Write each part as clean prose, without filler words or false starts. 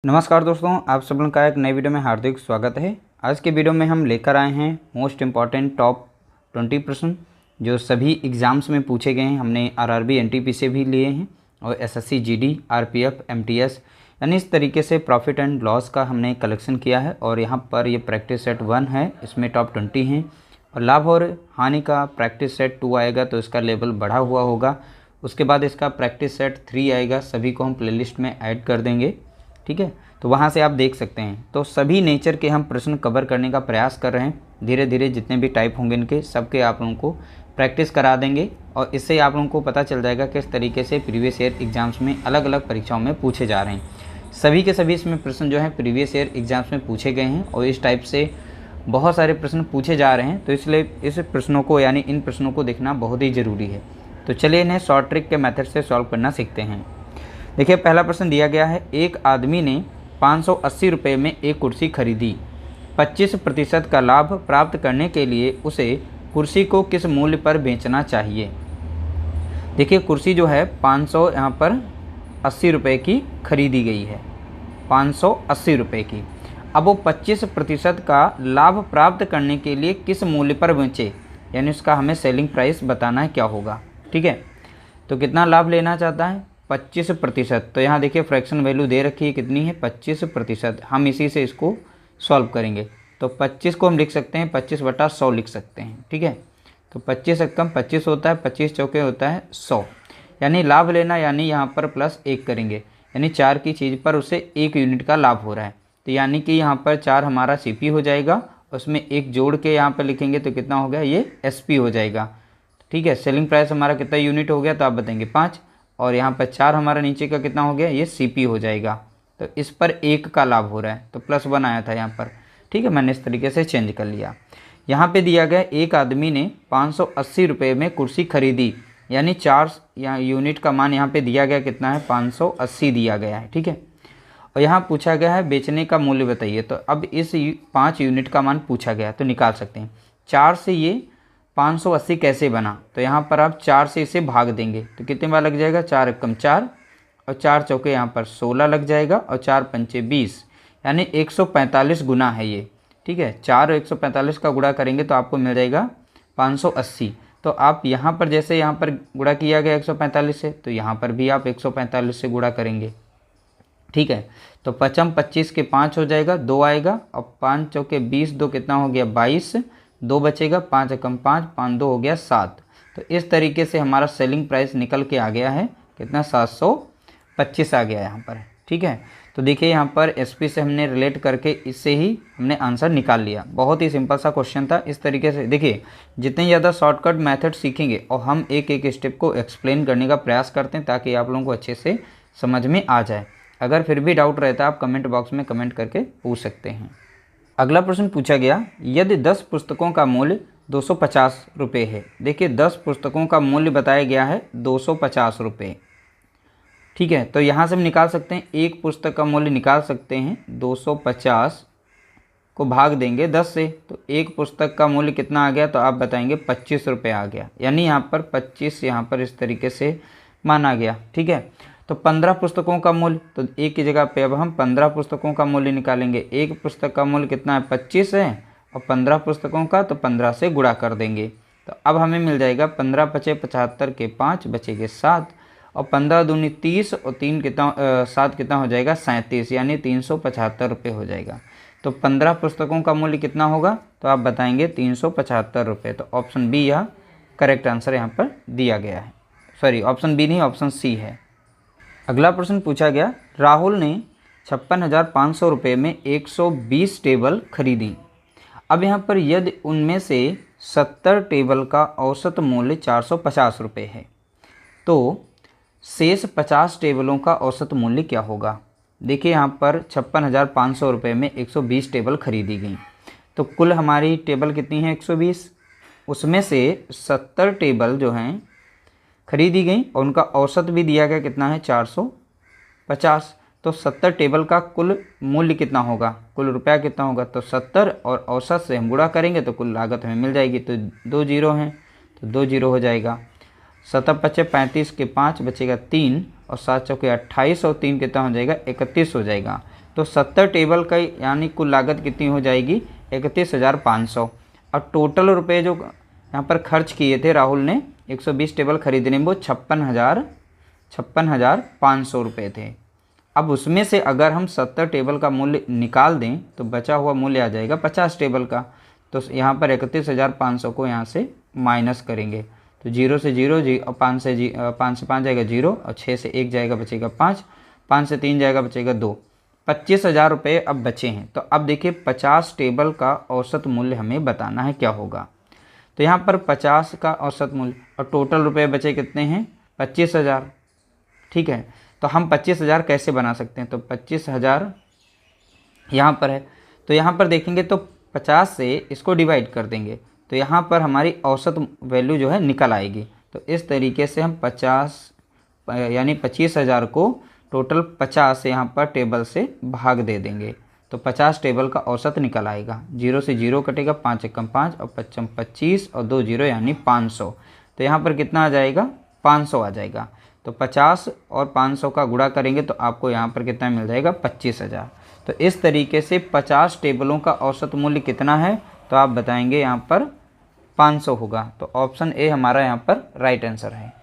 नमस्कार दोस्तों, आप सब लोगों का एक नई वीडियो में हार्दिक स्वागत है। आज के वीडियो में हम लेकर आए हैं मोस्ट इम्पॉर्टेंट टॉप 20 प्रश्न जो सभी एग्ज़ाम्स में पूछे गए हैं। हमने आरआरबी एनटीपी से भी लिए हैं और एसएससी जीडी आरपीएफ एमटीएस यानी इस तरीके से प्रॉफिट एंड लॉस का हमने कलेक्शन किया है। और यहाँ पर ये प्रैक्टिस सेट 1 है, इसमें टॉप 20 हैं। और लाभ और हानि का प्रैक्टिस सेट 2 आएगा तो इसका लेवल बढ़ा हुआ होगा। उसके बाद इसका प्रैक्टिस सेट 3 आएगा, सभी को हम प्लेलिस्ट में ऐड कर देंगे, ठीक है। तो वहाँ से आप देख सकते हैं। तो सभी नेचर के हम प्रश्न कवर करने का प्रयास कर रहे हैं। धीरे धीरे जितने भी टाइप होंगे इनके सबके आप लोगों को प्रैक्टिस करा देंगे और इससे आप लोगों को पता चल जाएगा किस तरीके से प्रीवियस ईयर एग्जाम्स में अलग अलग परीक्षाओं में पूछे जा रहे हैं। सभी के सभी इसमें प्रश्न जो है प्रीवियस ईयर एग्जाम्स में पूछे गए हैं और इस टाइप से बहुत सारे प्रश्न पूछे जा रहे हैं। तो इसलिए इस प्रश्नों को यानी इन प्रश्नों को देखना बहुत ही ज़रूरी है। तो चलिए इन्हें शॉर्ट ट्रिक के मेथड से सॉल्व करना सीखते हैं। देखिए, पहला प्रश्न दिया गया है, एक आदमी ने 580 रुपये में एक कुर्सी खरीदी। 25% का लाभ प्राप्त करने के लिए उसे कुर्सी को किस मूल्य पर बेचना चाहिए। देखिए, कुर्सी जो है 500 यहाँ पर 80 रुपये की खरीदी गई है, 580 रुपये की। अब वो 25% का लाभ प्राप्त करने के लिए किस मूल्य पर बेचे, यानी उसका हमें सेलिंग प्राइस बताना है क्या होगा, ठीक है। तो कितना लाभ लेना चाहता है, 25%। तो यहाँ देखिए फ्रैक्शन वैल्यू दे रखी है, कितनी है, 25%। हम इसी से इसको सॉल्व करेंगे। तो 25 को हम लिख सकते हैं 25/100 लिख सकते हैं, ठीक है। तो 25 से कम 25 होता है, 25 चौके होता है 100, यानी लाभ लेना यानी यहाँ पर प्लस 1 करेंगे, यानी 4 की चीज़ पर उसे 1 यूनिट का लाभ हो रहा है। तो यानी कि यहाँ पर 4 हमारा CP हो जाएगा, उसमें 1 जोड़ के यहाँ पर लिखेंगे तो कितना हो गया, ये SP हो जाएगा, ठीक है। सेलिंग प्राइस हमारा कितना यूनिट हो गया, तो आप बताएंगे 5, और यहाँ पर 4 हमारा नीचे का कितना हो गया, ये CP हो जाएगा। तो इस पर 1 का लाभ हो रहा है, तो +1 आया था यहाँ पर, ठीक है। मैंने इस तरीके से चेंज कर लिया। यहाँ पे दिया गया एक आदमी ने 580 रुपये में कुर्सी खरीदी, यानी 4 यहाँ यूनिट का मान यहाँ पे दिया गया कितना है, 580 दिया गया है, ठीक है। और यहाँ पूछा गया है बेचने का मूल्य बताइए। तो अब इस 5 यूनिट का मान पूछा गया तो निकाल सकते हैं। 4 से ये 580 कैसे बना, तो यहाँ पर आप 4 से इसे भाग देंगे तो कितने बार लग जाएगा, 4 एकम 4 और 4 चौके यहाँ पर 16 लग जाएगा और 4 पंचे 20, यानी 145 गुना है ये, ठीक है। 4 और 145 का गुणा करेंगे तो आपको मिल जाएगा 580। तो आप यहाँ पर जैसे यहाँ पर गुणा किया गया 145 से, तो यहाँ पर भी आप 145 से गुणा करेंगे, ठीक है। तो 5 25 के 5 हो जाएगा, 2 आएगा और 5 चौके 20, 2 कितना हो गया 22, 2 बचेगा, 5 एकम 5, 5 2 हो गया 7। तो इस तरीके से हमारा सेलिंग प्राइस निकल के आ गया है कितना, 725 आ गया यहाँ पर, ठीक है। तो देखिए यहाँ पर SP से हमने रिलेट करके इससे ही हमने आंसर निकाल लिया। बहुत ही सिंपल सा क्वेश्चन था। इस तरीके से देखिए, जितने ज़्यादा शॉर्टकट मेथड सीखेंगे और हम एक एक स्टेप को एक्सप्लेन करने का प्रयास करते हैं ताकि आप लोगों को अच्छे से समझ में आ जाए। अगर फिर भी डाउट रहता है आप कमेंट बॉक्स में कमेंट करके पूछ सकते हैं। अगला प्रश्न पूछा गया, यदि 10 पुस्तकों का मूल्य 250 रुपये है। देखिए 10 पुस्तकों का मूल्य बताया गया है 250 रुपये, ठीक है। तो यहाँ से हम निकाल सकते हैं, एक पुस्तक का मूल्य निकाल सकते हैं, 250 को भाग देंगे 10 से, तो एक पुस्तक का मूल्य कितना आ गया, तो आप बताएंगे 25 रुपये आ गया, यानी यहाँ पर 25 यहाँ पर इस तरीके से माना गया, ठीक है। तो 15 पुस्तकों का मूल्य, तो एक की जगह पे अब हम 15 पुस्तकों का मूल्य निकालेंगे। एक पुस्तक का मूल्य कितना है, 25 है, और 15 पुस्तकों का तो 15 से गुणा कर देंगे। तो अब हमें मिल जाएगा 15 पचे 75 के 5 बचेंगे 7, और 15 दूनी 30 और 3 कितना 7 कितना हो जाएगा 37, यानी 375 रुपये हो जाएगा। तो 15 पुस्तकों का मूल्य कितना होगा, तो आप बताएंगे 375 रुपये। तो ऑप्शन बी यह करेक्ट आंसर यहाँ पर दिया गया है। सॉरी, ऑप्शन बी नहीं, ऑप्शन सी है। अगला प्रश्न पूछा गया, राहुल ने 56,500 रुपये में 120 टेबल खरीदी। अब यहाँ पर यदि उनमें से 70 टेबल का औसत मूल्य 450 रुपये है तो शेष 50 टेबलों का औसत मूल्य क्या होगा। देखिए यहाँ पर 56,500 रुपये में 120 टेबल खरीदी गई, तो कुल हमारी टेबल कितनी है 120, उसमें से 70 टेबल जो हैं खरीदी गई और उनका औसत भी दिया गया कितना है 450। तो 70 टेबल का कुल मूल्य कितना होगा, कुल रुपया कितना होगा, तो 70 और औसत से हम गुणा करेंगे तो कुल लागत हमें मिल जाएगी। तो 2 जीरो हैं तो 2 जीरो हो जाएगा। 7 पचे 35 के 5 बचेगा 3 और 7 चौके 28 और 3 कितना हो जाएगा 31 हो जाएगा। तो 70 टेबल का यानी कुल लागत कितनी हो जाएगी 31,500। और टोटल रुपए जो यहाँ पर खर्च किए थे राहुल ने 120 टेबल खरीदने में वो 56,500 रुपये थे। अब उसमें से अगर हम 70 टेबल का मूल्य निकाल दें तो बचा हुआ मूल्य आ जाएगा 50 टेबल का। तो यहाँ पर 31,500 को यहाँ से माइनस करेंगे तो 0 से 0 और 5 से 5 जाएगा 0 और 6 से 1 जाएगा बचेगा 5, 5 से 3 जाएगा बचेगा 2, 25,000 रुपये अब बचे हैं। तो अब देखिए 50 टेबल का औसत मूल्य हमें बताना है क्या होगा। तो यहाँ पर 50 का औसत मूल्य और टोटल रुपये बचे कितने हैं 25,000। ठीक है, तो हम 25,000 कैसे बना सकते हैं, तो 25,000 यहाँ पर है तो यहाँ पर देखेंगे तो 50 से इसको डिवाइड कर देंगे तो यहाँ पर हमारी औसत वैल्यू जो है निकल आएगी। तो इस तरीके से हम 50 यानी 25,000 को टोटल 50 यहाँ पर टेबल से भाग दे देंगे तो 50 टेबल का औसत निकल आएगा। 0 से 0 कटेगा, 5 एकम 5 और 55 25 और 2 0 यानी 500। तो यहाँ पर कितना आ जाएगा 500 आ जाएगा। तो 50 और 500 का गुणा करेंगे तो आपको यहाँ पर कितना मिल जाएगा 25,000। तो इस तरीके से 50 टेबलों का औसत मूल्य कितना है तो आप बताएंगे यहाँ पर 500 होगा। तो ऑप्शन ए हमारा यहाँ पर राइट आंसर है।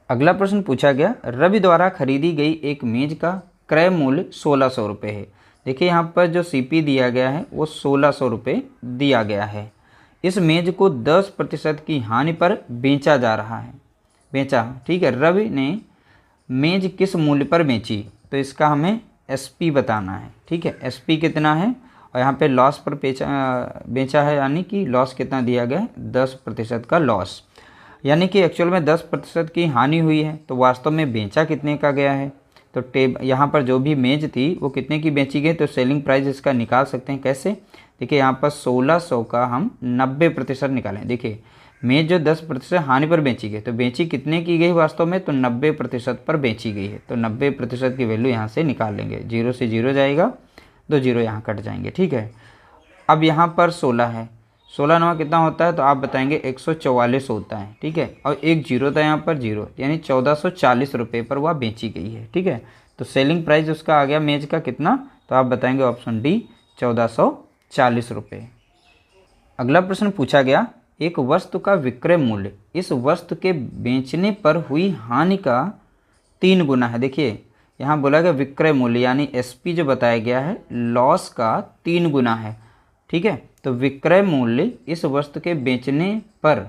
अगला प्रश्न पूछा गया, रवि द्वारा खरीदी गई एक मेज का क्रय मूल्य 1,600 रुपये है। देखिए यहाँ पर जो सीपी दिया गया है वो 1,600 रुपये दिया गया है। इस मेज को 10% की हानि पर बेचा जा रहा है, बेचा। ठीक है, रवि ने मेज किस मूल्य पर बेची तो इसका हमें एसपी बताना है। ठीक है, एसपी कितना है और यहाँ पे लॉस पर बेचा है यानी कि लॉस कितना दिया गया है 10% का लॉस, यानी कि एक्चुअल में 10% की हानि हुई है। तो वास्तव में बेचा कितने का गया है तो यहाँ पर जो भी मेज थी वो कितने की बेची गई तो सेलिंग प्राइस इसका निकाल सकते हैं कैसे। देखिए यहाँ पर 1,600 का हम 90% निकालें। देखिए मेज जो 10% हानि पर बेची गई तो बेची कितने की गई वास्तव में तो 90% पर बेची गई है। तो 90% की वैल्यू यहाँ से निकाल लेंगे। 0 से 0 जाएगा, 2 0 यहाँ कट जाएंगे। ठीक है, अब यहाँ पर 16 है, 16 नवा कितना होता है तो आप बताएंगे 144 होता है। ठीक है, और एक जीरो था यहाँ पर 0 यानी 1,440 रुपये पर वह बेची गई है। ठीक है, तो सेलिंग प्राइस उसका आ गया मेज का कितना तो आप बताएंगे ऑप्शन डी 1,440 रुपये। अगला प्रश्न पूछा गया, एक वस्तु का विक्रय मूल्य इस वस्तु के बेचने पर हुई हानि का 3 गुना है। देखिए यहाँ बोला गया विक्रय मूल्य यानी एसपी जो बताया गया है लॉस का 3 गुना है। ठीक है, तो विक्रय मूल्य इस वस्तु के बेचने पर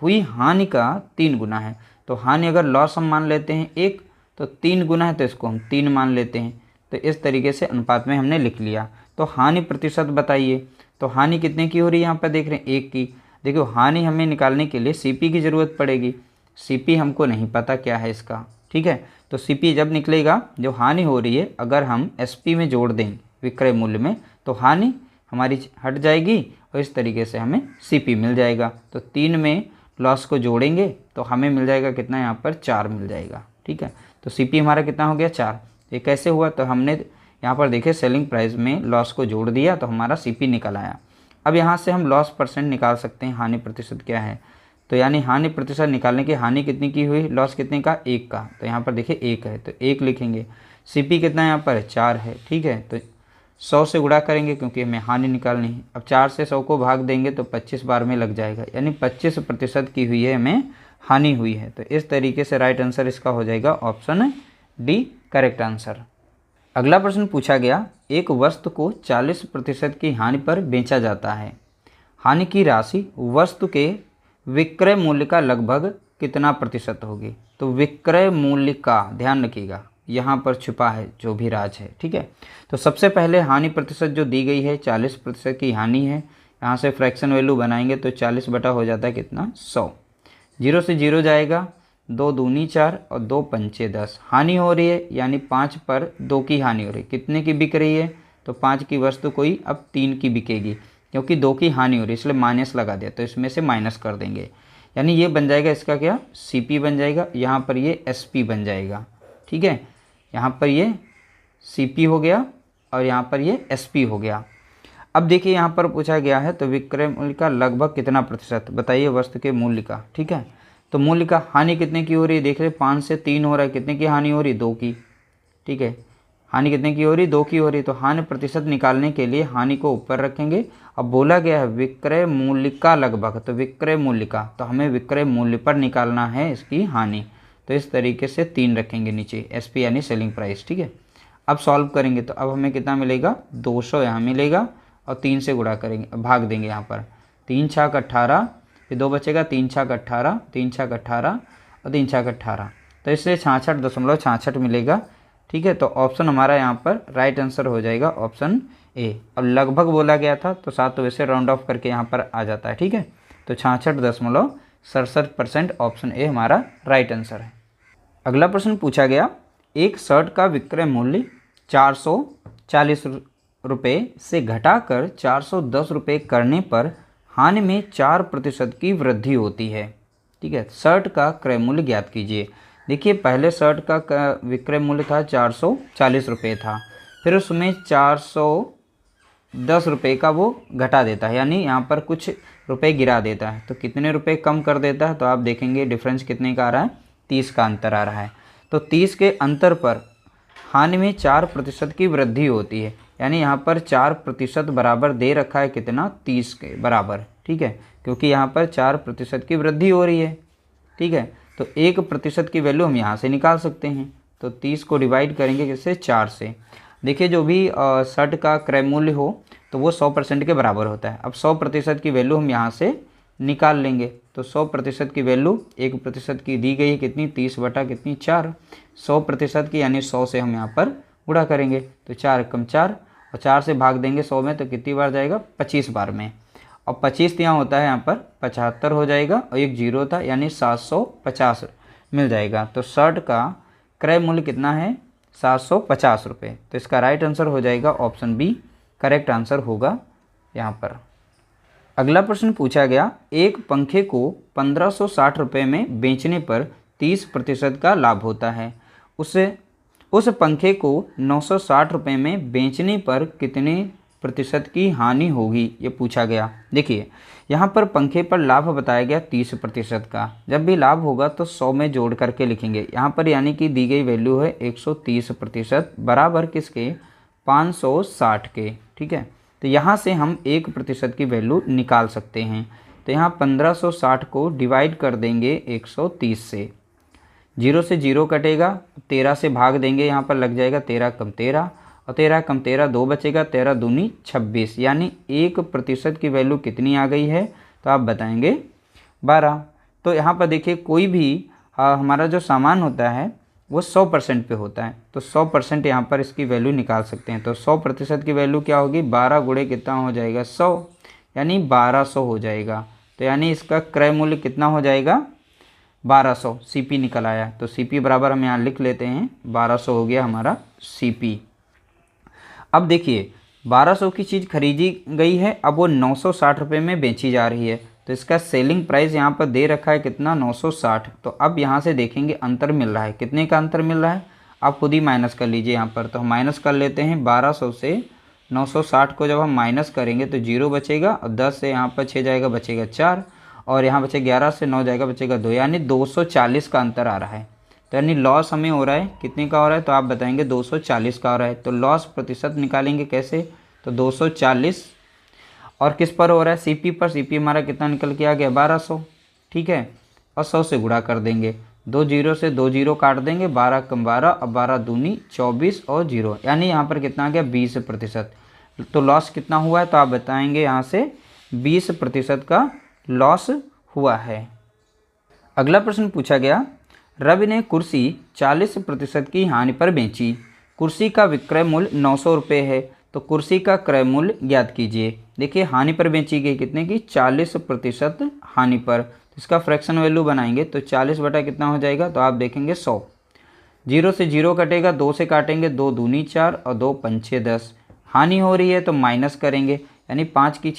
हुई हानि का 3 गुना है। तो हानि अगर लॉस हम मान लेते हैं 1 तो 3 गुना है तो इसको हम 3 मान लेते हैं। तो इस तरीके से अनुपात में हमने लिख लिया। तो हानि प्रतिशत बताइए, तो हानि कितने की हो रही है यहाँ पर देख रहे हैं 1 की। देखिए हानि हमें निकालने के लिए सीपी की ज़रूरत पड़ेगी, सीपी हमको नहीं पता क्या है इसका। ठीक है, तो सीपी जब निकलेगा जो हानि हो रही है अगर हम एसपी में जोड़ दें विक्रय मूल्य में तो हानि हमारी हट जाएगी और इस तरीके से हमें सीपी मिल जाएगा। तो 3 में लॉस को जोड़ेंगे तो हमें मिल जाएगा कितना यहाँ पर 4 मिल जाएगा। ठीक है, तो सीपी हमारा कितना हो गया 4। ये कैसे हुआ तो हमने यहाँ पर देखे सेलिंग प्राइस में लॉस को जोड़ दिया तो हमारा सीपी निकल आया। अब यहाँ से हम लॉस परसेंट निकाल सकते हैं, हानि प्रतिशत क्या है तो यानी हानि प्रतिशत निकालने की हानि कितनी की हुई लॉस कितने का 1 का। तो यहाँ पर देखिए 1 है तो 1 लिखेंगे। सीपी कितना यहाँ पर 4 है। ठीक है, तो 100 से गुणा करेंगे क्योंकि हमें हानि निकालनी है। अब 4 से 100 को भाग देंगे तो 25 बार में लग जाएगा यानी 25% की हुई है हमें हानि हुई है। तो इस तरीके से राइट आंसर इसका हो जाएगा ऑप्शन डी करेक्ट आंसर। अगला प्रश्न पूछा गया, एक वस्तु को 40% की हानि पर बेचा जाता है। हानि की राशि वस्तु के विक्रय मूल्य का लगभग कितना प्रतिशत होगी। तो विक्रय मूल्य का ध्यान रखिएगा यहाँ पर छुपा है जो भी राज है। ठीक है, तो सबसे पहले हानि प्रतिशत जो दी गई है 40% की हानि है। यहाँ से फ्रैक्शन वैल्यू बनाएंगे तो 40 बटा हो जाता है कितना 100। 0 से 0 जाएगा, 2 दूनी 4 और 2 पंचे 10। हानि हो रही है यानी 5 पर 2 की हानि हो रही है। कितने की बिक रही है तो 5 की वस्तु कोई अब 3 की बिकेगी क्योंकि 2 की हानि हो रही है इसलिए माइनस लगा दिया तो इसमें से माइनस कर देंगे यानी ये बन जाएगा इसका क्या सीपी बन जाएगा, यहाँ पर ये एसपी बन जाएगा। ठीक है, यहाँ पर ये सीपी हो गया और यहाँ पर ये एसपी हो गया। अब देखिए यहाँ पर पूछा गया है तो विक्रय मूल्य का लगभग कितना प्रतिशत बताइए वस्तु के मूल्य का। ठीक है, तो मूल्य का हानि कितने की हो रही है देख रहे 5 से 3 हो रहा है, कितने की हानि हो रही है 2 की। ठीक है, हानि कितने की हो रही, 2 की हो रही। तो हानि प्रतिशत निकालने के लिए हानि को ऊपर रखेंगे। अब बोला गया है विक्रय मूल्य का लगभग, तो विक्रय मूल्य का, तो हमें विक्रय मूल्य पर निकालना है इसकी हानि। तो इस तरीके से 3 रखेंगे नीचे, एसपी यानी सेलिंग प्राइस, ठीक है। अब सॉल्व करेंगे तो अब हमें कितना मिलेगा, 200 यहाँ मिलेगा और 3 से गुणा करेंगे, भाग देंगे यहाँ पर। 3 छाक 18, फिर 2 बचेगा, 3 छाक 18, 3 छाक 18 और 3 छाक 18, तो इससे 66.66 मिलेगा, ठीक है। तो ऑप्शन हमारा यहाँ पर राइट आंसर हो जाएगा ऑप्शन ए। अब लगभग बोला गया था तो 7 तो वैसे राउंड ऑफ करके यहाँ पर आ जाता है, ठीक है। तो 66.67% ऑप्शन ए हमारा राइट आंसर है। अगला प्रश्न पूछा गया, एक शर्ट का विक्रय मूल्य 440 रुपये से घटाकर 410 रुपये करने पर हानि में 4% की वृद्धि होती है, ठीक है। शर्ट का क्रय मूल्य ज्ञात कीजिए। देखिए पहले शर्ट का विक्रय मूल्य था 440 रुपये था, फिर उसमें 410 रुपये का वो घटा देता है, यानी यहाँ पर कुछ रुपए गिरा देता है। तो कितने रुपए कम कर देता है, तो आप देखेंगे डिफरेंस कितने का आ रहा है, 30 का अंतर आ रहा है। तो 30 के अंतर पर हानि में 4% की वृद्धि होती है, यानी यहाँ पर 4% बराबर दे रखा है कितना, 30 के बराबर, ठीक है, क्योंकि यहाँ पर 4% की वृद्धि हो रही है, ठीक है। तो 1% की वैल्यू हम यहाँ से निकाल सकते हैं। तो 30 को डिवाइड करेंगे किससे, 4 से। देखिए जो भी शर्ट का क्रय मूल्य हो तो वो 100% के बराबर होता है। अब 100% की वैल्यू हम यहाँ से निकाल लेंगे। तो 100% की वैल्यू 1% की दी गई है कितनी, 30 बटा कितनी, 4। 100% की यानी 100 से हम यहाँ पर गुणा करेंगे, तो 4 कम 4 और 4 से भाग देंगे 100 में, तो कितनी बार जाएगा, 25 बार में। और 25 यहाँ होता है, यहाँ पर 75 हो जाएगा और एक जीरो था, यानी 750 मिल जाएगा। तो शर्ट का क्रय मूल्य कितना है, 750 रुपये। तो इसका राइट आंसर हो जाएगा ऑप्शन बी, करेक्ट आंसर होगा यहाँ पर। अगला प्रश्न पूछा गया, एक पंखे को 1560 रुपये में बेचने पर 30% का लाभ होता है, उस पंखे को 960 रुपये में बेचने पर कितने प्रतिशत की हानि होगी, ये पूछा गया। देखिए यहाँ पर पंखे पर लाभ बताया गया 30% का। जब भी लाभ होगा तो 100 में जोड़ करके लिखेंगे यहाँ पर, यानी कि दी गई वैल्यू है 130% बराबर किसके, 560 के, ठीक है। तो यहाँ से हम 1% की वैल्यू निकाल सकते हैं। तो यहाँ 1560 को डिवाइड कर देंगे 130 से, 0 से 0 कटेगा, 13 से भाग देंगे, यहाँ पर लग जाएगा 13 कम 13 और 13 कम 13 2 बचेगा, 13 दूनी 26, यानी 1% की वैल्यू कितनी आ गई है, तो आप बताएंगे 12। तो यहाँ पर देखिए कोई भी हमारा जो सामान होता है वो 100% पे होता है, तो 100% यहाँ पर इसकी वैल्यू निकाल सकते हैं। तो 100% की वैल्यू क्या होगी, 12 गुणे कितना हो जाएगा, 100, यानी 1200 हो जाएगा। तो यानी इसका क्रय मूल्य कितना हो जाएगा, 1200। सीपी निकल आया, तो सीपी बराबर हम यहाँ लिख लेते हैं, 1200 हो गया हमारा सीपी। अब देखिए 1200 की चीज़ खरीदी गई है, अब वो 960 रुपये में बेची जा रही है, तो इसका सेलिंग प्राइस यहाँ पर दे रखा है कितना, 960। तो अब यहाँ से देखेंगे अंतर मिल रहा है, कितने का अंतर मिल रहा है, आप खुद ही माइनस कर लीजिए यहाँ पर। तो हम माइनस कर लेते हैं, 1200 से 960 को जब हम माइनस करेंगे तो 0 बचेगा और 10 से यहाँ पर 6 जाएगा, बचेगा 4 और यहाँ बचे 11 से 9 जाएगा, बचेगा 2, यानी 240 का अंतर आ रहा है। तो यानी लॉस हमें हो रहा है, कितने का हो रहा है, तो आप बताएंगे 240 का हो रहा है। तो लॉस प्रतिशत निकालेंगे कैसे, तो 240 और किस पर हो रहा है, सीपी पर। सीपी हमारा कितना निकल के आ गया, 1200, ठीक है, और 100 से गुणा कर देंगे, 2 जीरो से 2 जीरो काट देंगे, 12 कम 12 और 12 दूनी 24 और 0, यानी यहाँ पर कितना आ गया, 20%। तो लॉस कितना हुआ है, तो आप बताएंगे यहाँ से 20% का लॉस हुआ है। अगला प्रश्न पूछा गया, रवि ने कुर्सी 40% की हानि पर बेची। कुर्सी का विक्रय मूल्य 900 रुपये है, तो कुर्सी का क्रय मूल्य ज्ञात कीजिए। देखिए हानि पर बेची गई कितने की, 40% हानि पर। इसका फ्रैक्शन वैल्यू बनाएंगे तो 40 बटा कितना हो जाएगा, तो आप देखेंगे 100। 0 से 0 कटेगा, 2 से काटेंगे, 2 दूनी 4 और 2 पंचे 10। हानि हो रही है तो माइनस करेंगे, यानी 5 की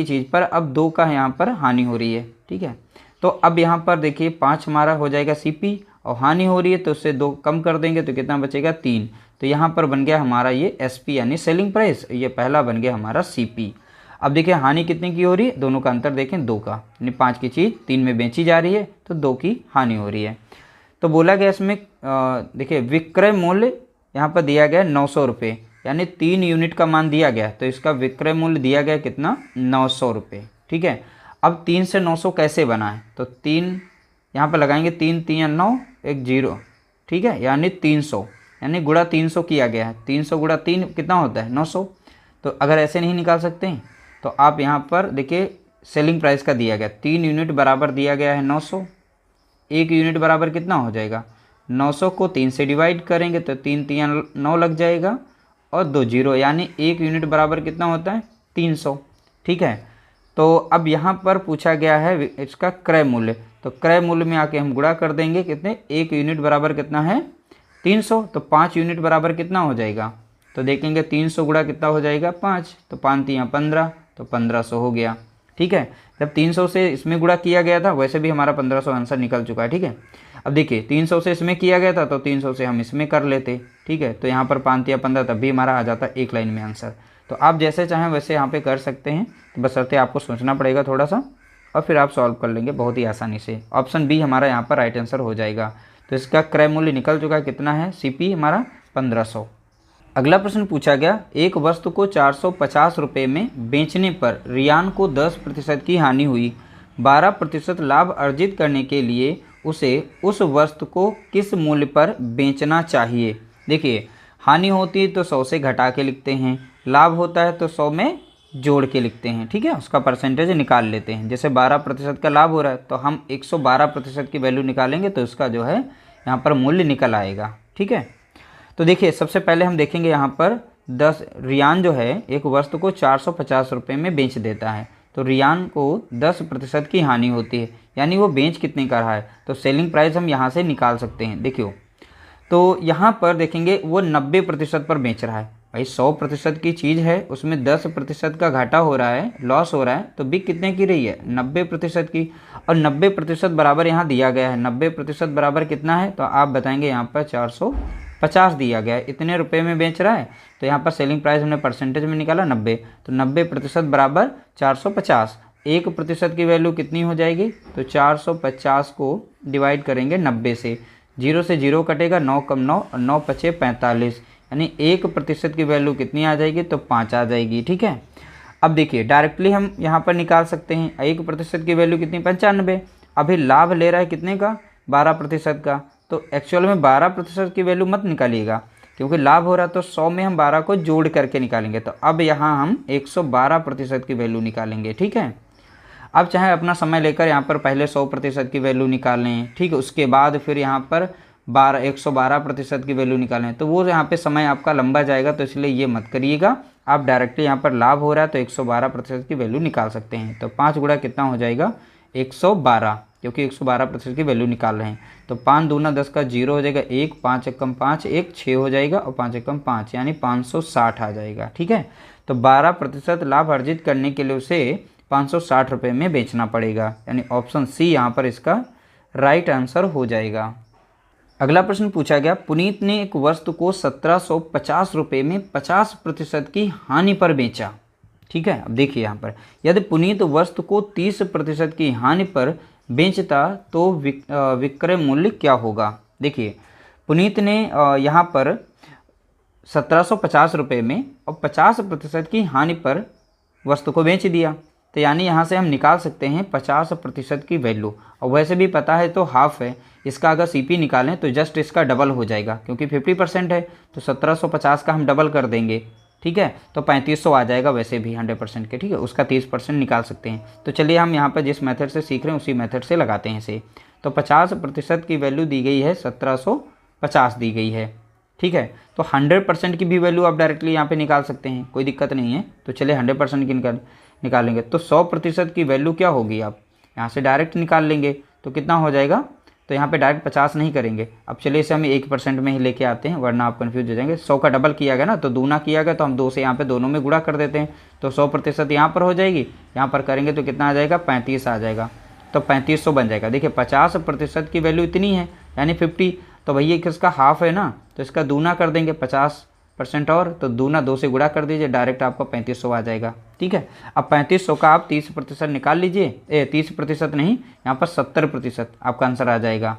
चीज़ पर अब 2 का यहाँ पर हानि हो रही है, ठीक है। तो अब यहाँ पर देखिए 5 हमारा हो जाएगा सीपी और हानि हो रही है तो उससे 2 कम कर देंगे तो कितना बचेगा, 3। तो यहाँ पर बन गया हमारा ये एसपी यानी सेलिंग प्राइस, ये पहला बन गया हमारा सीपी। अब देखिए हानि कितने की हो रही है, दोनों का अंतर देखें, 2 का, यानी 5 की चीज़ 3 में बेची जा रही है तो 2 की हानि हो रही है। तो बोला गया इसमें देखिए विक्रय मूल्य यहाँ पर दिया गया 900 रुपये, यानी 3 यूनिट का मान दिया गया, तो इसका विक्रय मूल्य दिया गया कितना, 900 रुपये। ठीक है, अब 3 से 900 कैसे बना है, तो 3 यहाँ पर लगाएंगे, 3 3 9 1 0, ठीक है, यानी 300, यानी गुणा 300 किया गया है। 300 गुणा 3 कितना होता है, 900। तो अगर ऐसे नहीं निकाल सकते हैं तो आप यहाँ पर देखिए सेलिंग प्राइस का दिया गया 3 यूनिट बराबर दिया गया है 900, 1 यूनिट बराबर कितना हो जाएगा, 900 को 3 से डिवाइड करेंगे तो 3 3 9 लग जाएगा और 2 0, यानी 1 यूनिट बराबर कितना होता है, 300। ठीक है, तो अब यहाँ पर पूछा गया है इसका क्रय मूल्य, तो क्रय मूल्य में आके हम गुणा कर देंगे, कितने, 1 यूनिट बराबर कितना है, 300, तो 5 यूनिट बराबर कितना हो जाएगा, तो देखेंगे 300 गुणा कितना हो जाएगा, 5, तो 5 3 15, तो 1500 हो गया। ठीक है, जब 300 से इसमें गुणा किया गया था, वैसे भी हमारा 1500 आंसर निकल चुका है। ठीक है, अब देखिए 300 से इसमें किया गया था तो 300 से हम इसमें कर लेते। ठीक है, तो यहाँ पर 5 या 15 तब भी हमारा आ जाता एक लाइन में आंसर। तो आप जैसे चाहें वैसे यहाँ पे कर सकते हैं, तो बशर्ते आपको सोचना पड़ेगा थोड़ा सा, और फिर आप सॉल्व कर लेंगे बहुत ही आसानी से। ऑप्शन बी हमारा यहाँ पर राइट आंसर हो जाएगा। तो इसका क्रय मूल्य निकल चुका है, कितना है, सीपी हमारा 1500। अगला प्रश्न पूछा गया, एक वस्तु को 450 रुपये में बेचने पर रियान को 10% की हानि हुई, 12% लाभ अर्जित करने के लिए उसे उस वस्तु को किस मूल्य पर बेचना चाहिए। देखिए, हानि होती है तो 100 से घटा के लिखते हैं, लाभ होता है तो 100 में जोड़ के लिखते हैं। ठीक है, उसका परसेंटेज निकाल लेते हैं। जैसे 12% का लाभ हो रहा है तो हम 112% की वैल्यू निकालेंगे, तो इसका जो है यहाँ पर मूल्य निकल आएगा। ठीक है, तो देखिए सबसे पहले हम देखेंगे यहाँ पर 10 रियान जो है एक वस्तु को 450 रुपये में बेच देता है, तो रियान को 10% की हानि होती है, यानी वो बेच कितने का रहा है, तो सेलिंग प्राइस हम यहाँ से निकाल सकते हैं। देखियो, तो यहाँ पर देखेंगे वो 90% पर बेच रहा है। भाई 100% की चीज़ है, उसमें 10% का घाटा हो रहा है, लॉस हो रहा है, तो बिक कितने की रही है, 90% की। और 90% बराबर यहाँ दिया गया है, 90% बराबर कितना है, तो आप बताएंगे यहाँ पर 450 दिया गया है, इतने रुपए में बेच रहा है, तो यहाँ पर सेलिंग प्राइस हमने परसेंटेज में निकाला 90, तो 90% बराबर 450। 1% की वैल्यू कितनी हो जाएगी, तो 450 को डिवाइड करेंगे 90 से, 0 से 0 कटेगा, 9 कम 9 और 9 पचे 45, यानी 1% की वैल्यू कितनी आ जाएगी, तो 5 आ जाएगी। ठीक है, अब देखिए डायरेक्टली हम यहाँ पर निकाल सकते हैं, 1% की वैल्यू कितनी, 95। अभी लाभ ले रहा है कितने का, 12% का, तो एक्चुअल में 12% की वैल्यू मत निकालिएगा, क्योंकि लाभ हो रहा है तो 100 में हम 12 को जोड़ करके निकालेंगे, तो अब यहाँ हम 112% की वैल्यू निकालेंगे। ठीक है, अब चाहे अपना समय लेकर यहाँ पर पहले 100% की वैल्यू निकाल लें, ठीक है, उसके बाद फिर यहाँ पर 112% की वैल्यू निकालें, तो वो यहाँ पे समय आपका लंबा जाएगा, तो इसलिए ये मत करिएगा। आप डायरेक्टली यहाँ पर लाभ हो रहा है तो 112% की वैल्यू निकाल सकते हैं। तो 5 गुणा कितना हो जाएगा, 112, क्योंकि 112% की वैल्यू निकाल रहे हैं। तो 5 दूना 10 का 0 हो जाएगा, 1 5 एकम 5 1 6 हो जाएगा, और 5 एकम 5 यानी 560 आ जाएगा। ठीक है, तो 12% लाभ अर्जित करने के लिए उसे 560 रुपये में बेचना पड़ेगा, यानी ऑप्शन सी यहाँ पर इसका राइट आंसर हो जाएगा। अगला प्रश्न पूछा गया, पुनीत ने एक वस्तु को 1750 रुपये में 50% की हानि पर बेचा। ठीक है, अब देखिए यहाँ पर, यदि पुनीत वस्तु को 30% की हानि पर बेचता तो विक्रय मूल्य क्या होगा। देखिए, पुनीत ने यहाँ पर 1750 रुपये में और 50% की हानि पर वस्तु को बेच दिया, तो यानी यहाँ से हम निकाल सकते हैं 50% की वैल्यू, और वैसे भी पता है तो हाफ है, इसका अगर सीपी निकालें तो जस्ट इसका डबल हो जाएगा, क्योंकि 50% है तो 1750 का हम डबल कर देंगे। ठीक है, तो 3500 आ जाएगा वैसे भी 100% के। ठीक है, उसका 30% निकाल सकते हैं। तो चलिए हम यहाँ पर जिस मेथड से सीख रहे हैं उसी मेथड से लगाते हैं इसे। तो 50% की वैल्यू दी गई है, 1750 दी गई है। ठीक है, तो 100% की भी वैल्यू आप डायरेक्टली यहाँ पे निकाल सकते हैं, कोई दिक्कत नहीं है। तो चलिए 100% की निकालेंगे, तो 100% की वैल्यू क्या होगी, आप यहाँ से डायरेक्ट निकाल लेंगे, तो कितना हो जाएगा, तो यहाँ पे डायरेक्ट 50 नहीं करेंगे। अब चलिए इसे हम 1% में ही लेके आते हैं, वरना आप कन्फ्यूज हो जाएंगे। 100 का डबल किया गया ना, तो दूना किया गया, तो हम 2 से यहाँ पे दोनों में गुणा कर देते हैं, तो 100% यहाँ पर हो जाएगी, यहाँ पर करेंगे तो कितना आ जाएगा, 35 आ जाएगा, तो 3500 बन जाएगा। देखिए 50% की वैल्यू इतनी है, यानी 50, तो भैया किसका हाफ है ना, तो इसका दूना कर देंगे 50% और, तो दूना 2 से गुणा कर दीजिए, डायरेक्ट आपको 3500 आ जाएगा। ठीक है, अब 3500 का आप 30% निकाल लीजिए, 30% नहीं, यहाँ पर 70% आपका आंसर आ जाएगा।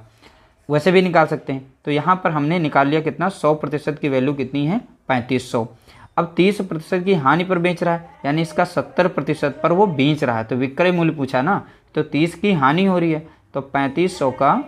वैसे भी निकाल सकते हैं। तो यहाँ पर हमने निकाल लिया कितना, 100% की वैल्यू कितनी है, 3500। अब 30% की हानि पर बेच रहा है, यानी इसका 70% पर वो बेच रहा है, तो विक्रय मूल्य पूछा ना, तो 30 की हानि हो रही है, तो 3500 का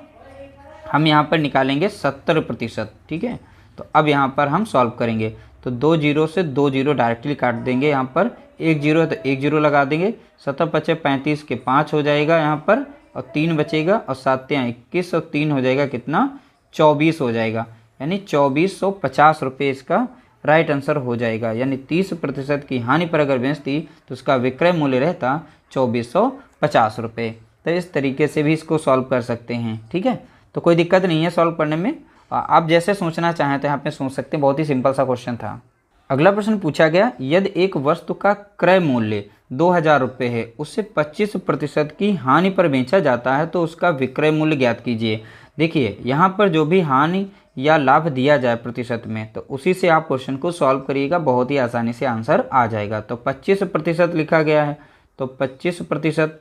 हम यहाँ पर निकालेंगे 70%। ठीक है, तो अब यहाँ पर हम सॉल्व करेंगे, तो 2 जीरो से 2 जीरो डायरेक्टली काट देंगे, यहाँ पर 1 जीरो है तो 1 जीरो लगा देंगे, 70 बचे 35 के 5 हो जाएगा यहाँ पर, और 3 बचेगा, और 7 या 21 और 3 हो जाएगा कितना, 24 हो जाएगा, यानी 2450 रुपये इसका राइट आंसर हो जाएगा। यानी 30% की हानि पर अगर बेचती तो उसका विक्रय मूल्य रहता 2450 रुपये। तो इस तरीके से भी इसको सॉल्व कर सकते हैं। ठीक है, तो कोई दिक्कत नहीं है सॉल्व करने में, आप जैसे सोचना चाहें तो यहाँ पे सोच सकते हैं, बहुत ही सिंपल सा क्वेश्चन था। अगला प्रश्न पूछा गया, यदि एक वस्तु का क्रय मूल्य 2000 रुपये है, उससे 25% की हानि पर बेचा जाता है, तो उसका विक्रय मूल्य ज्ञात कीजिए। देखिए यहाँ पर जो भी हानि या लाभ दिया जाए प्रतिशत में, तो उसी से आप क्वेश्चन को सॉल्व करिएगा, बहुत ही आसानी से आंसर आ जाएगा। तो 25% लिखा गया है, तो 25%।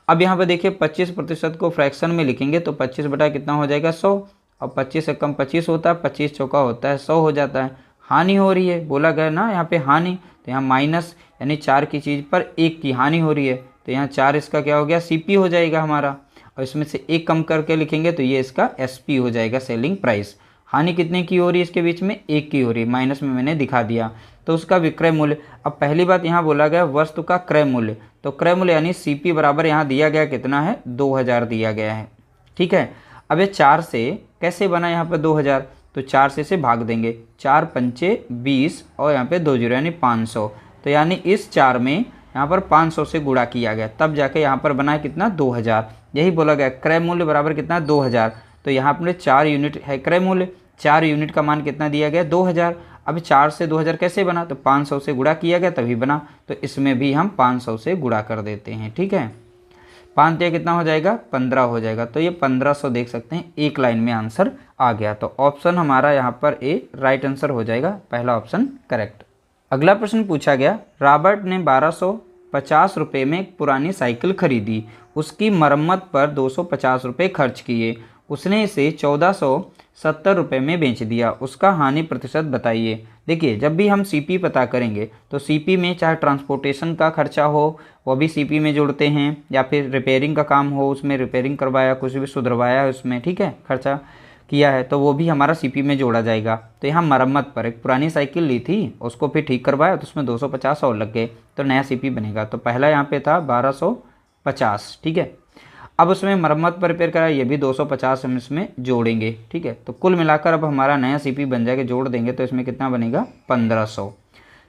अब यहाँ पर देखिए 25% को फ्रैक्शन में लिखेंगे तो 25 बटा कितना हो जाएगा, 100, और 25 से कम 25 होता है, 25 चौका होता है 100 हो जाता है। हानि हो रही है, बोला गया ना यहाँ पे हानि, तो यहाँ माइनस, यानी 4 की चीज़ पर 1 की हानि हो रही है, तो यहाँ 4 इसका क्या हो गया, सीपी हो जाएगा हमारा, और इसमें से 1 कम करके लिखेंगे तो ये इसका एसपी हो जाएगा, सेलिंग प्राइस। हानि कितने की हो रही है इसके बीच में, 1 की हो रही है, माइनस में मैंने दिखा दिया, तो उसका विक्रय मूल्य। अब पहली बात यहाँ बोला गया वस्तु का क्रय मूल्य, तो क्रय मूल्य यानी सीपी बराबर यहाँ दिया गया कितना है, 2000 दिया गया है। ठीक है, अब ये 4 से कैसे बना यहाँ पर 2000, तो 4 से इसे भाग देंगे, 4 पंचे 20 और यहाँ पे 2 जीरो यानी 500, तो यानी इस 4 में यहाँ पर 500 से गुणा किया गया, तब जाके यहाँ पर बना कितना, 2000। यही बोला गया क्रय मूल्य बराबर कितना, 2000। तो यहाँ पर 4 यूनिट है क्रय मूल्य, 4 यूनिट का मान कितना दिया गया, 2000। अब 4 से 2000 कैसे बना, तो 500 से गुणा किया गया तभी बना, तो इसमें भी हम 500 से गुणा कर देते हैं। ठीक है, 5 या कितना हो जाएगा, 15 हो जाएगा, तो ये 1500 देख सकते हैं, एक लाइन में आंसर आ गया। तो ऑप्शन हमारा यहाँ पर ए राइट आंसर हो जाएगा, पहला ऑप्शन करेक्ट। अगला प्रश्न पूछा गया, रॉबर्ट ने 1250 रुपये में एक पुरानी साइकिल खरीदी, उसकी मरम्मत पर 250 रुपये खर्च किए, उसने इसे 1470 रुपये में बेच दिया, उसका हानि प्रतिशत बताइए। देखिए जब भी हम सीपी पता करेंगे तो सीपी में चाहे ट्रांसपोर्टेशन का खर्चा हो वो भी सीपी में जोड़ते हैं, या फिर रिपेयरिंग का काम हो उसमें रिपेयरिंग करवाया, कुछ भी सुधरवाया उसमें, ठीक है, खर्चा किया है तो वो भी हमारा सीपी में जोड़ा जाएगा। तो यहाँ मरम्मत पर एक पुरानी साइकिल ली थी, उसको फिर ठीक करवाया तो उसमें 250 और लग गए, तो नया सीपी बनेगा। तो पहला यहाँ पे था 1250, ठीक है। अब उसमें मरम्मत पर रिपेयर करा, ये भी 250 हम इसमें जोड़ेंगे, ठीक है। तो कुल मिलाकर अब हमारा नया सीपी बन जाएगा, जोड़ देंगे तो इसमें कितना बनेगा, 1500।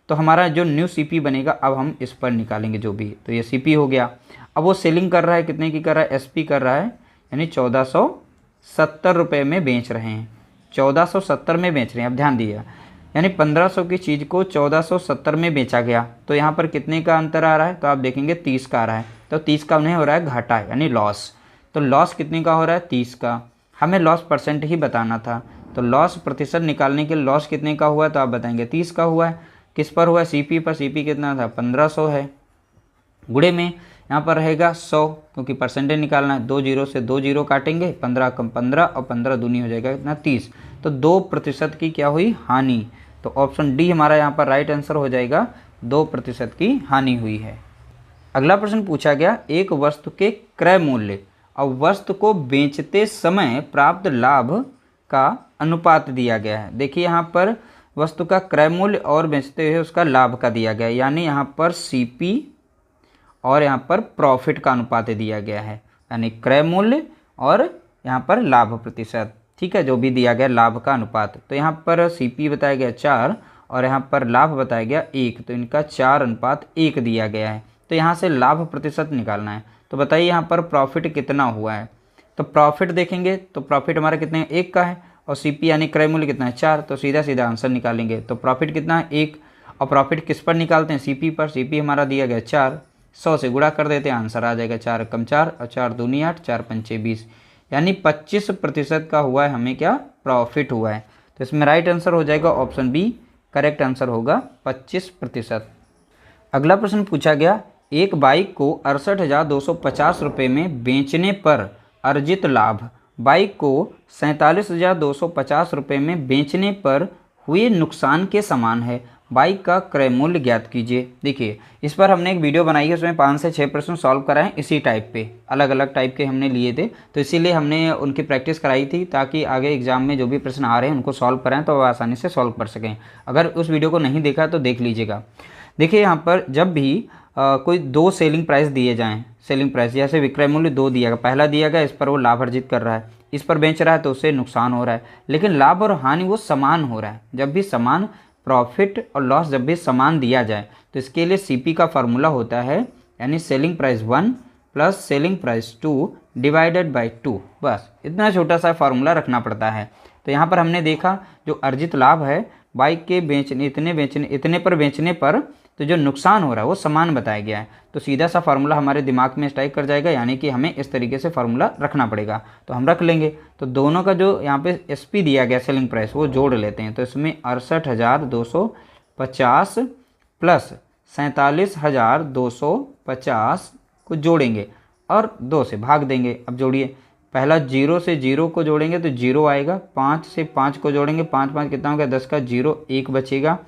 तो हमारा जो न्यू सीपी बनेगा अब हम इस पर निकालेंगे जो भी, तो ये सीपी हो गया। अब वो सेलिंग कर रहा है, कितने की कर रहा है, एसपी कर रहा है, यानी 1470 रुपये में बेच रहे हैं, 1470 में बेच रहे हैं। अब ध्यान दिया, यानी 1500 की चीज़ को 1470 में बेचा गया, तो यहाँ पर कितने का अंतर आ रहा है, तो आप देखेंगे 30 का आ रहा है, तो 30 का उन्हें हो रहा है घाटा, यानी लॉस। तो लॉस कितने का हो रहा है, 30 का। हमें लॉस परसेंट ही बताना था, तो लॉस प्रतिशत निकालने के लॉस कितने का हुआ है, तो आप बताएंगे 30 का हुआ है। किस पर हुआ है, सीपी पर। सीपी कितना था, 1500 है, गुणे में यहाँ पर रहेगा 100, क्योंकि परसेंटेज निकालना है, 2 जीरो से 2 जीरो काटेंगे, 15 कम 15 और 15 दूनी हो जाएगा कितना, 30। तो 2% की क्या हुई, हानि। तो ऑप्शन डी हमारा यहाँ पर राइट आंसर हो जाएगा, 2% की हानि हुई है। अगला प्रश्न पूछा गया, एक वस्तु के क्रय मूल्य और वस्तु को बेचते समय प्राप्त लाभ का अनुपात दिया गया है। देखिए यहाँ पर वस्तु का क्रय मूल्य और बेचते हुए उसका लाभ का दिया गया है, यानी यहाँ पर सीपी और यहाँ पर प्रॉफिट का अनुपात दिया गया है, यानी क्रय मूल्य और यहाँ पर लाभ प्रतिशत, ठीक है, जो भी दिया गया लाभ का अनुपात। तो यहाँ पर सीपी बताया गया 4 और यहाँ पर लाभ बताया गया 1, तो इनका 4:1 दिया गया है। तो यहाँ से लाभ प्रतिशत निकालना है, तो बताइए यहाँ पर प्रॉफिट कितना हुआ है। तो प्रॉफिट देखेंगे तो प्रॉफिट हमारा कितने, 1 का है, और सीपी यानी क्रय मूल्य कितना है, 4, तो सीधा सीधा आंसर निकालेंगे। तो प्रॉफिट कितना है, 1, और प्रॉफिट किस पर निकालते हैं, सीपी पर। सीपी हमारा दिया गया 4, 100 से गुणा कर देते हैं, आंसर आ जाएगा 4 कम 4 और 4 दूनी 8, 4 पंचे 20, यानी 25% का हुआ है हमें क्या, प्रॉफिट हुआ है। तो इसमें राइट आंसर हो जाएगा ऑप्शन बी, करेक्ट आंसर होगा 25%। अगला प्रश्न पूछा गया, एक बाइक को 68,250 रुपये में बेचने पर अर्जित लाभ बाइक को 47,250 रुपये में बेचने पर हुए नुकसान के समान है। बाइक का क्रय मूल्य ज्ञात कीजिए। देखिए, इस पर हमने एक वीडियो बनाई है, उसमें 5 से 6 प्रश्न सॉल्व कराएं इसी टाइप पे, अलग अलग टाइप के हमने लिए थे, तो इसीलिए हमने उनकी प्रैक्टिस कराई थी ताकि आगे एग्जाम में जो भी प्रश्न आ रहे हैं उनको सॉल्व कराएं तो वह आसानी से सॉल्व कर सकें। अगर उस वीडियो को नहीं देखा तो देख लीजिएगा। देखिए, यहाँ पर जब भी कोई दो सेलिंग प्राइस दिए जाएँ, सेलिंग प्राइस जैसे विक्रय मूल्य 2 दिया गया, पहला दिया गया, इस पर वो लाभ अर्जित कर रहा है, इस पर बेच रहा है तो उससे नुकसान हो रहा है, लेकिन लाभ और हानि वो समान हो रहा है। जब भी समान प्रॉफिट और लॉस जब भी समान दिया जाए तो इसके लिए सीपी का फार्मूला होता है, यानी selling price 1 plus selling price 2 divided by 2। बस इतना छोटा सा फार्मूला रखना पड़ता है। तो यहाँ पर हमने देखा जो अर्जित लाभ है बाइक के इतने पर बेचने पर तो जो नुकसान हो रहा है वो समान बताया गया है। तो सीधा सा फार्मूला हमारे दिमाग में स्ट्राइक कर जाएगा, यानी कि हमें इस तरीके से फार्मूला रखना पड़ेगा। तो हम रख लेंगे। तो दोनों का जो यहाँ पे एसपी दिया गया सेलिंग प्राइस वो जोड़ लेते हैं। तो इसमें 68,250 प्लस 47,250 को जोड़ेंगे और 2 से भाग देंगे। अब जोड़िए, पहला 0 से 0 को जोड़ेंगे तो 0 आएगा, 5 से 5 को जोड़ेंगे, 5 5 कितना हो गया 10 का 0, 1 बचेगा,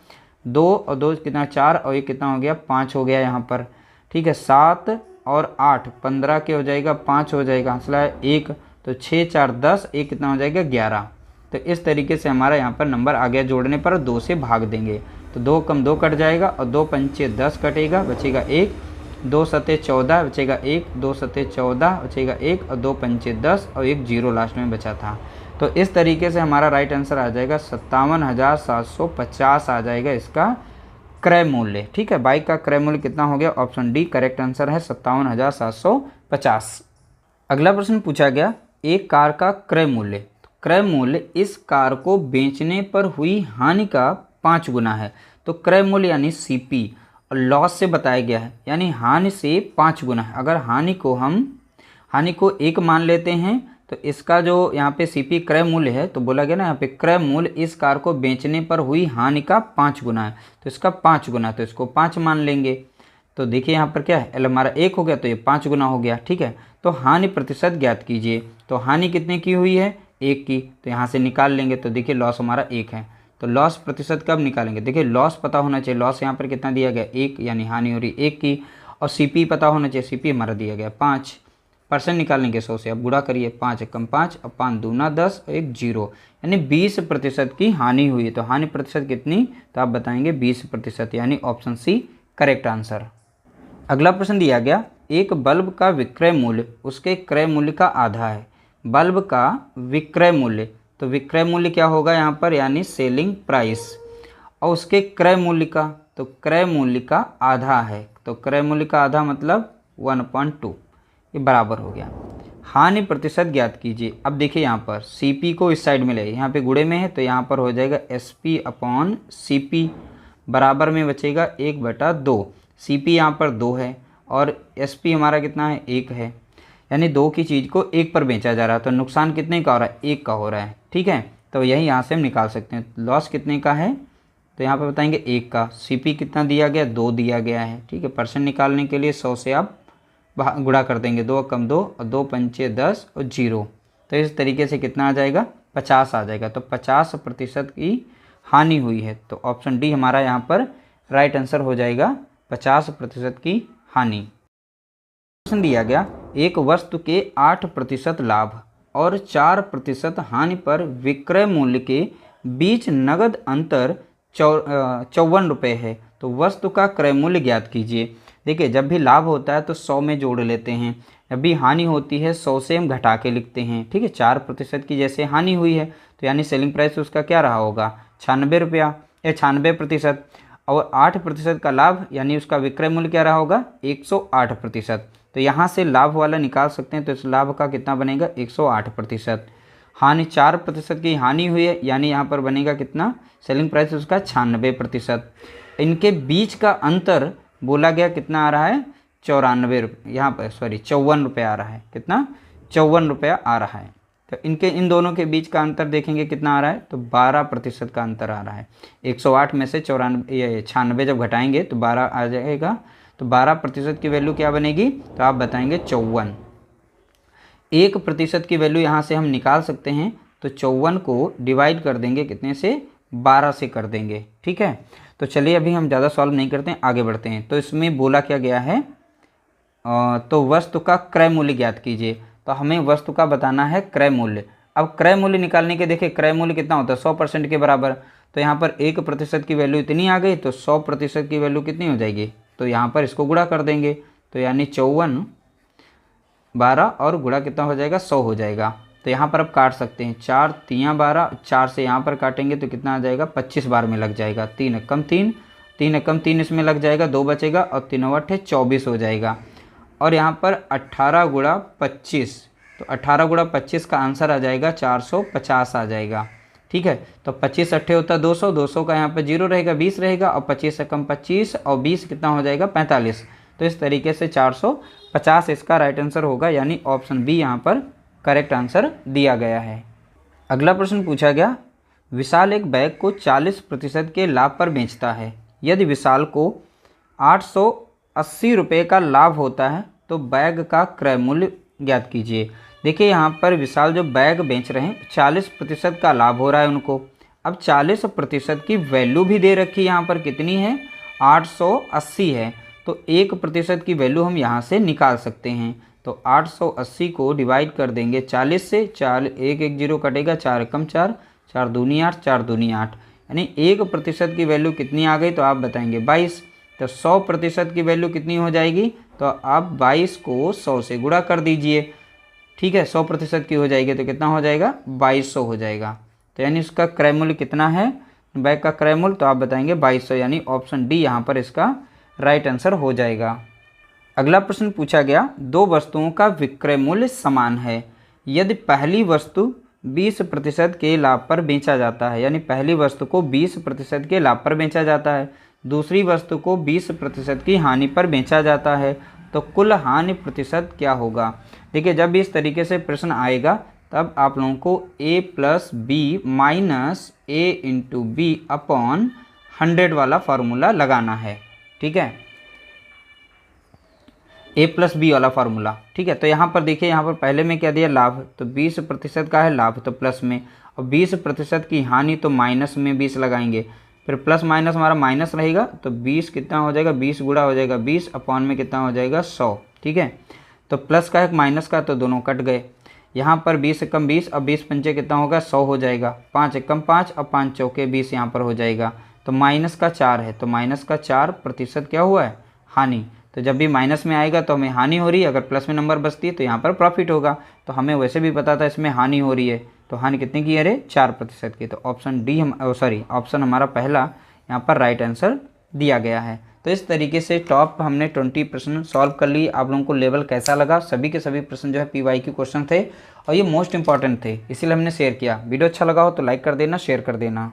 2 और 2 कितना 4 और 1 कितना हो गया 5 हो गया यहाँ पर। ठीक है, 7 और 8 15 के हो जाएगा, 5 हो जाएगा, असला है 1, तो 6 4 10, 1 कितना हो जाएगा 11। तो इस तरीके से हमारा यहाँ पर नंबर आ गया। जोड़ने पर 2 से भाग देंगे तो 2 कम 2 कट जाएगा और 2 पंचे 10 कटेगा, बचेगा 1, 2 सते 14 बचेगा 1, 2 सते 14 बचेगा 1 और 2 पंचे 10 और 1 0 लास्ट में बचा था। तो इस तरीके से हमारा राइट आंसर आ जाएगा 57,750 आ जाएगा इसका क्रय मूल्य। ठीक है, बाइक का क्रय मूल्य कितना हो गया, ऑप्शन डी करेक्ट आंसर है 57,750। अगला प्रश्न पूछा गया, एक कार का क्रय मूल्य। क्रय मूल्य इस कार को बेचने पर हुई हानि का 5 गुना है। तो क्रय मूल्य यानी सीपी और लॉस से बताया गया है, यानी हानि से 5 गुना है। अगर हानि को 1 मान लेते हैं तो इसका जो यहाँ पे सीपी क्रय मूल्य है, तो बोला गया ना यहाँ पे क्रय मूल्य इस कार को बेचने पर हुई हानि का 5 गुना है, तो इसका 5 गुना, तो इसको 5 मान लेंगे। तो देखिए यहाँ पर क्या है, एल हमारा 1 हो गया तो ये 5 गुना हो गया। ठीक है, तो हानि प्रतिशत ज्ञात कीजिए। तो हानि कितने की हुई है, 1 की, तो यहाँ से निकाल लेंगे। तो देखिए लॉस हमारा 1 है, तो लॉस प्रतिशत कब निकालेंगे, देखिए लॉस पता होना चाहिए, लॉस यहाँ पर कितना दिया गया 1, यानी हानि हो रही 1 की, और सीपी पता होना चाहिए, सीपी हमारा दिया गया 5। परसेंट निकालने 100 से, अब गुणा करिए, 5 कम 5 और 5 दूना 10 और 1 0, यानी 20% की हानि हुई। तो हानि प्रतिशत कितनी, तो आप बताएंगे 20%, यानी ऑप्शन सी करेक्ट आंसर। अगला प्रश्न दिया गया, एक बल्ब का विक्रय मूल्य उसके क्रय मूल्य का आधा है। बल्ब का विक्रय मूल्य, तो विक्रय मूल्य क्या होगा यहाँ पर, यानी सेलिंग प्राइस, और उसके क्रय मूल्य का, तो क्रय मूल्य का आधा है। तो क्रय मूल्य का आधा मतलब 1/2, ये बराबर हो गया। हानि प्रतिशत ज्ञात कीजिए। अब देखिए यहाँ पर सीपी को इस साइड में ले, यहाँ पे गुणे में है तो यहाँ पर हो जाएगा एसपी अपॉन सीपी, बराबर में बचेगा 1/2। सीपी यहाँ पर 2 है और एसपी हमारा कितना है 1 है, यानी 2 की चीज़ को 1 पर बेचा जा रहा है, तो नुकसान कितने का हो रहा है, 1 का हो रहा है। ठीक है, तो यही यहाँ से हम निकाल सकते हैं। लॉस कितने का है, तो यहाँ पर बताएंगे 1 का। सीपी कितना दिया गया, 2 दिया गया है। ठीक है, परसेंट निकालने के लिए 100 से आप गुणा कर देंगे, 2 कम 2 और 2 पंचे 10 और 0, तो इस तरीके से कितना आ जाएगा 50 आ जाएगा। तो 50% की हानि हुई है, तो ऑप्शन डी हमारा यहाँ पर राइट आंसर हो जाएगा 50% की हानि। प्रश्न दिया गया, एक वस्तु के 8% लाभ और 4% हानि पर विक्रय मूल्य के बीच नगद अंतर 54 रुपये है, तो वस्तु का क्रय मूल्य ज्ञात कीजिए। देखिए, जब भी लाभ होता है तो 100 में जोड़ लेते हैं, जब भी हानि होती है 100 से हम घटा के लिखते हैं। ठीक है, 4% की जैसे हानि हुई है तो यानी सेलिंग प्राइस उसका क्या रहा होगा 96 रुपया या 96%, और 8% का लाभ यानी उसका विक्रय मूल्य क्या रहा होगा 108%। तो यहाँ से लाभ वाला निकाल सकते हैं, तो इस लाभ का कितना बनेगा 108%। हानि 4% की हानि हुई है, यानी यहाँ पर बनेगा कितना, सेलिंग प्राइस उसका 96%। इनके बीच का अंतर बोला गया कितना आ रहा है 94 रुपये, यहाँ पर सॉरी 54 रुपये आ रहा है, कितना 54 रुपया आ रहा है। तो इन दोनों के बीच का अंतर देखेंगे कितना आ रहा है, तो 12% का अंतर आ रहा है। 108 में से 96 जब घटाएंगे तो 12 आ जाएगा, तो 12% की वैल्यू क्या बनेगी, तो आप बताएंगे 54। 1% की वैल्यू यहाँ से हम निकाल सकते हैं, तो 54 को डिवाइड कर देंगे कितने से, 12 से कर देंगे। ठीक है, तो चलिए अभी हम ज़्यादा सॉल्व नहीं करते हैं, आगे बढ़ते हैं। तो इसमें बोला क्या गया है, तो वस्तु का क्रय मूल्य ज्ञात कीजिए। तो हमें वस्तु का बताना है क्रय मूल्य। अब क्रय मूल्य निकालने के देखिए क्रय मूल्य कितना होता है, 100% के बराबर। तो यहाँ पर 1% की वैल्यू इतनी आ गई, तो 100% की वैल्यू कितनी हो जाएगी, तो यहाँ पर इसको गुणा कर देंगे। तो यानी 54 12 और गुणा कितना हो जाएगा, 100 हो जाएगा। तो यहाँ पर अब काट सकते हैं, 4 3 12, 4 से यहाँ पर काटेंगे तो कितना आ जाएगा, 25 बार में लग जाएगा। 3 एकम 3, 3 एकम 3 इसमें लग जाएगा, 2 बचेगा और 3 8 24 हो जाएगा। और यहाँ पर 18 गुणा 25, तो 18 गुणा 25 का आंसर आ जाएगा 450 आ जाएगा। ठीक है, तो 25 अट्ठे होता है 200, 200 का यहाँ पर 0 रहेगा, 20 रहेगा और 25 से कम 25 और 20 कितना हो जाएगा, 45। तो इस तरीके से 450 इसका राइट आंसर होगा, यानी ऑप्शन बी यहाँ पर करेक्ट आंसर दिया गया है। अगला प्रश्न पूछा गया, विशाल एक बैग को 40% के लाभ पर बेचता है। यदि विशाल को 880 रुपये का लाभ होता है तो बैग का क्रय मूल्य ज्ञात कीजिए। देखिए यहाँ पर विशाल जो बैग बेच रहे हैं 40% का लाभ हो रहा है उनको। अब 40% की वैल्यू भी दे रखी है, यहाँ पर कितनी है, 880 है। तो 1% की वैल्यू हम यहाँ से निकाल सकते हैं। तो 880 को डिवाइड कर देंगे 40 से, 4 1 1 0 कटेगा, 4 एकम 4, 4 दूनी 8, 4 दूनी 8, यानी 1% की वैल्यू कितनी आ गई, तो आप बताएंगे 22। तो 100% की वैल्यू कितनी हो जाएगी, तो आप 22 को 100 से गुणा कर दीजिए। ठीक है, 100% की हो जाएगी तो कितना हो जाएगा, 2200 हो जाएगा। तो यानी इसका क्रय मूल्य कितना है, बैग का क्रय मूल्य, तो आप बताएंगे 2200, यानी ऑप्शन डी यहाँ पर इसका राइट आंसर हो जाएगा। अगला प्रश्न पूछा गया, दो वस्तुओं का विक्रय मूल्य समान है। यदि पहली वस्तु 20% के लाभ पर बेचा जाता है, यानी पहली वस्तु को 20% के लाभ पर बेचा जाता है, दूसरी वस्तु को 20% की हानि पर बेचा जाता है, तो कुल हानि प्रतिशत क्या होगा। देखिए जब भी इस तरीके से प्रश्न आएगा तब आप लोगों को a plus B minus A into B upon 100 वाला फार्मूला लगाना है। ठीक है, a प्लस बी वाला फार्मूला। ठीक है, तो यहाँ पर देखिए, यहाँ पर पहले में क्या दिया, लाभ, तो 20% का है लाभ तो प्लस में, और 20% की हानि तो माइनस में 20 लगाएंगे, फिर प्लस माइनस हमारा माइनस रहेगा, तो 20 कितना हो जाएगा, 20 गुणा हो जाएगा 20 अपॉन में कितना हो जाएगा, 100। ठीक है, तो प्लस का है माइनस का, तो दोनों कट गए। यहाँ पर 20 एकम 20 और 20 पंचे कितना होगा, 100 हो जाएगा। 5 एकम 5 और 5 चौके 20 यहाँ पर हो जाएगा। तो माइनस का 4 है, तो माइनस का 4% क्या हुआ है, हानि। तो जब भी माइनस में आएगा तो हमें हानि हो रही है, अगर प्लस में नंबर बचती है तो यहाँ पर प्रॉफिट होगा। तो हमें वैसे भी पता था इसमें हानि हो रही है, तो हानि कितने की है रे, 4% की। तो ऑप्शन डी ऑप्शन हमारा पहला यहाँ पर राइट आंसर दिया गया है। तो इस तरीके से टॉप हमने 20 प्रश्न सॉल्व कर लिए। आप लोगों को लेवल कैसा लगा, सभी के सभी प्रश्न जो है PYQ क्वेश्चन थे और ये मोस्ट इंपॉर्टेंट थे, इसीलिए हमने शेयर किया। वीडियो अच्छा लगा हो तो लाइक कर देना, शेयर कर देना।